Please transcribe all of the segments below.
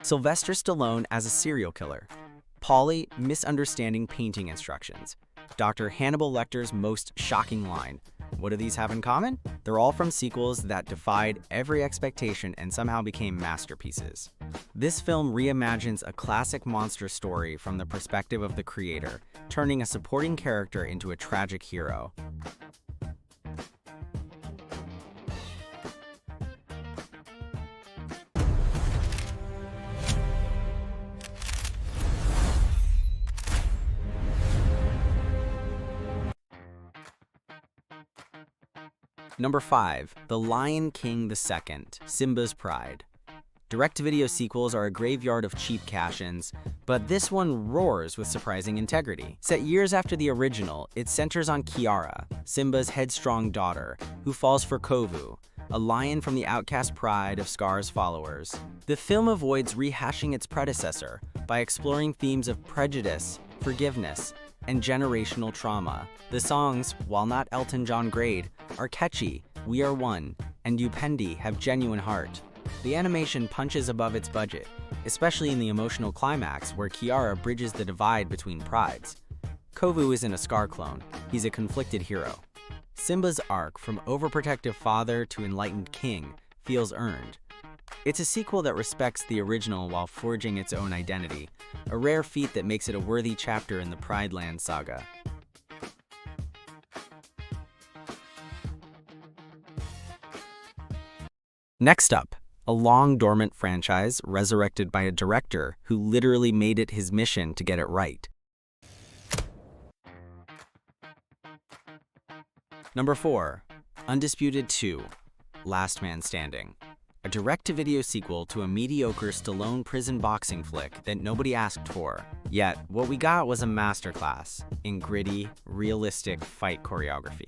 Sylvester Stallone as a serial killer. Polly misunderstanding painting instructions. Dr. Hannibal Lecter's most shocking line. What do these have in common? They're all from sequels that defied every expectation and somehow became masterpieces. This film reimagines a classic monster story from the perspective of the creator, turning a supporting character into a tragic hero. Number 5. The Lion King II, Simba's Pride. Direct-to-video sequels are a graveyard of cheap cash-ins, but this one roars with surprising integrity. Set years after the original, it centers on Kiara, Simba's headstrong daughter, who falls for Kovu, a lion from the outcast pride of Scar's followers. The film avoids rehashing its predecessor by exploring themes of prejudice, forgiveness, and generational trauma. The songs, while not Elton John grade, are catchy, We Are One, and Upendi have genuine heart. The animation punches above its budget, especially in the emotional climax where Kiara bridges the divide between prides. Kovu isn't a Scar clone, he's a conflicted hero. Simba's arc from overprotective father to enlightened king feels earned. It's a sequel that respects the original while forging its own identity, a rare feat that makes it a worthy chapter in the Pride Land saga. Next up, a long-dormant franchise resurrected by a director who literally made it his mission to get it right. Number 4. Undisputed 2, Last Man Standing. A direct-to-video sequel to a mediocre Stallone prison boxing flick that nobody asked for. Yet, what we got was a masterclass in gritty, realistic fight choreography.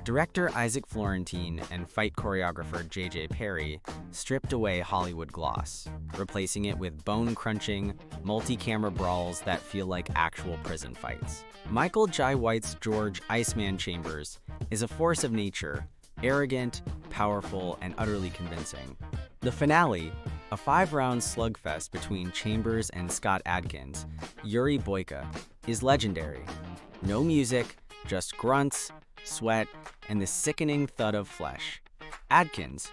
Director Isaac Florentine and fight choreographer J.J. Perry stripped away Hollywood gloss, replacing it with bone-crunching, multi-camera brawls that feel like actual prison fights. Michael Jai White's George Iceman Chambers is a force of nature, arrogant, powerful, and utterly convincing. The finale, a 5-round slugfest between Chambers and Scott Adkins, Yuri Boyka, is legendary. No music, just grunts, sweat, and the sickening thud of flesh. Adkins,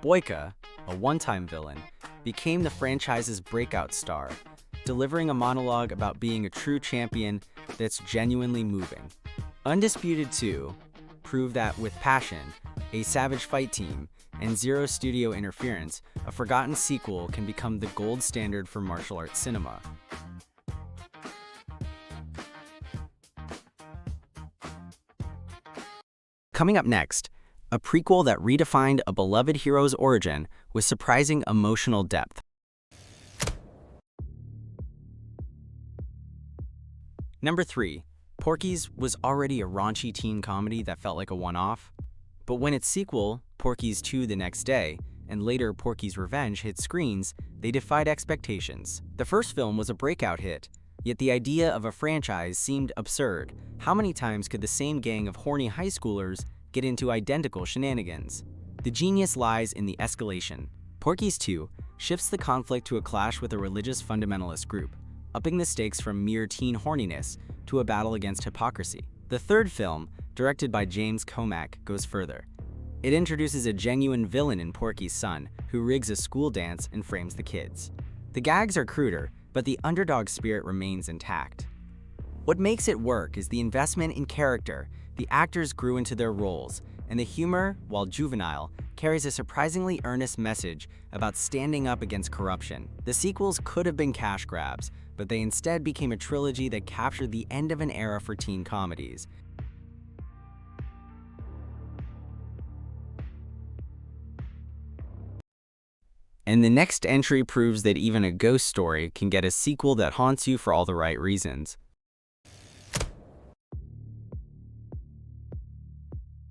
Boyka, a one-time villain, became the franchise's breakout star, delivering a monologue about being a true champion that's genuinely moving. Undisputed 2 proved that with passion, a savage fight team, and zero studio interference, a forgotten sequel can become the gold standard for martial arts cinema. Coming up next, a prequel that redefined a beloved hero's origin with surprising emotional depth. Number 3. Porky's was already a raunchy teen comedy that felt like a one-off. But when its sequel, Porky's 2: The Next Day, and later Porky's Revenge hit screens, they defied expectations. The first film was a breakout hit, yet the idea of a franchise seemed absurd. How many times could the same gang of horny high schoolers get into identical shenanigans? The genius lies in the escalation. Porky's 2 shifts the conflict to a clash with a religious fundamentalist group, upping the stakes from mere teen horniness to a battle against hypocrisy. The third film, directed by James Comack, goes further. It introduces a genuine villain in Porky's son, who rigs a school dance and frames the kids. The gags are cruder, but the underdog spirit remains intact. What makes it work is the investment in character. The actors grew into their roles, and the humor, while juvenile, carries a surprisingly earnest message about standing up against corruption. The sequels could have been cash grabs, but they instead became a trilogy that captured the end of an era for teen comedies. And the next entry proves that even a ghost story can get a sequel that haunts you for all the right reasons.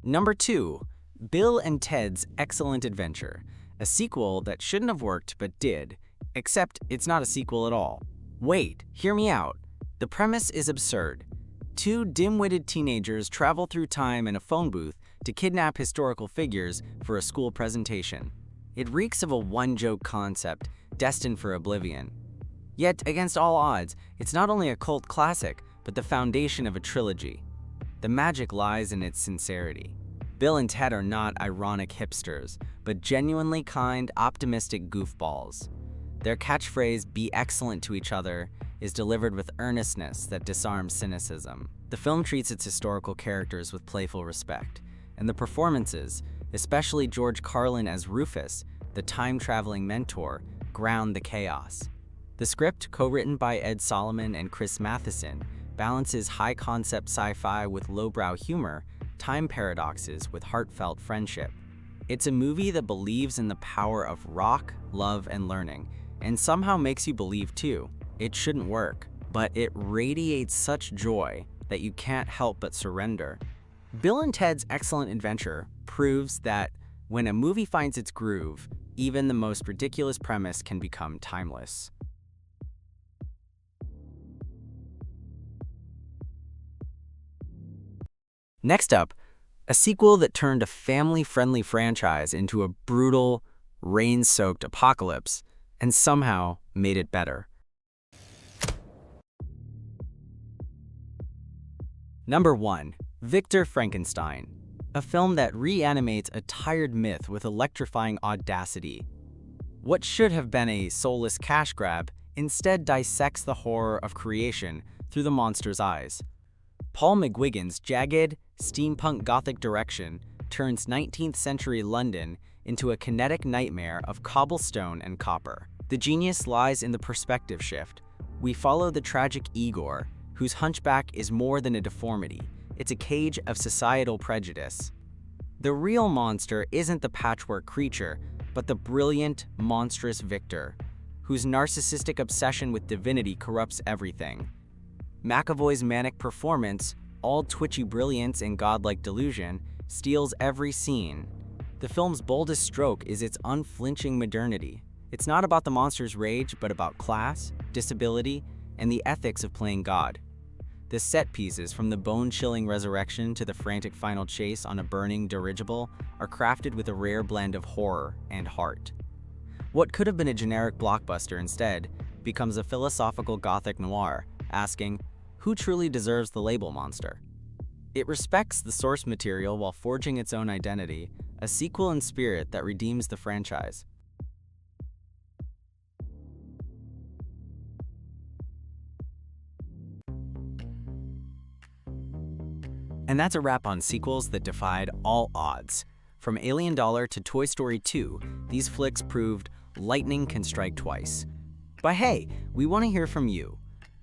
Number 2. Bill and Ted's Excellent Adventure, a sequel that shouldn't have worked but did, except it's not a sequel at all. Wait, hear me out. The premise is absurd. 2 dim-witted teenagers travel through time in a phone booth to kidnap historical figures for a school presentation. It reeks of a one-joke concept destined for oblivion. Yet, against all odds, it's not only a cult classic, but the foundation of a trilogy. The magic lies in its sincerity. Bill and Ted are not ironic hipsters, but genuinely kind, optimistic goofballs. Their catchphrase, "Be excellent to each other," is delivered with earnestness that disarms cynicism. The film treats its historical characters with playful respect, and the performances, especially George Carlin as Rufus, the time-traveling mentor, ground the chaos. The script, co-written by Ed Solomon and Chris Matheson, balances high-concept sci-fi with lowbrow humor, time paradoxes with heartfelt friendship. It's a movie that believes in the power of rock, love, and learning, and somehow makes you believe too. It shouldn't work, but it radiates such joy that you can't help but surrender. Bill and Ted's Excellent Adventure proves that when a movie finds its groove, even the most ridiculous premise can become timeless. Next up, a sequel that turned a family-friendly franchise into a brutal, rain-soaked apocalypse and somehow made it better. Number 1. Victor Frankenstein, a film that reanimates a tired myth with electrifying audacity. What should have been a soulless cash grab instead dissects the horror of creation through the monster's eyes. Paul McGuigan's jagged, steampunk gothic direction turns 19th century London into a kinetic nightmare of cobblestone and copper. The genius lies in the perspective shift. We follow the tragic Igor, whose hunchback is more than a deformity. It's a cage of societal prejudice. The real monster isn't the patchwork creature, but the brilliant, monstrous Victor, whose narcissistic obsession with divinity corrupts everything. McAvoy's manic performance, all twitchy brilliance and godlike delusion, steals every scene. The film's boldest stroke is its unflinching modernity. It's not about the monster's rage, but about class, disability, and the ethics of playing God. The set pieces, from the bone-chilling resurrection to the frantic final chase on a burning dirigible, are crafted with a rare blend of horror and heart. What could have been a generic blockbuster instead becomes a philosophical gothic noir, asking, who truly deserves the label monster? It respects the source material while forging its own identity, a sequel in spirit that redeems the franchise. And that's a wrap on sequels that defied all odds. From Alien Dollar to Toy Story 2, these flicks proved lightning can strike twice. But hey, we want to hear from you.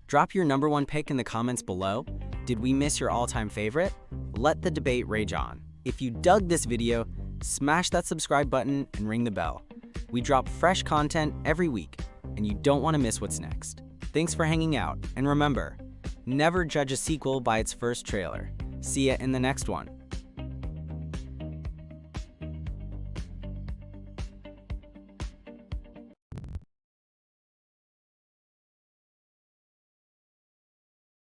Drop your number one pick in the comments below. Did we miss your all-time favorite? Let the debate rage on. If you dug this video, smash that subscribe button and ring the bell. We drop fresh content every week, and you don't want to miss what's next. Thanks for hanging out, and remember, never judge a sequel by its first trailer. See ya in the next one.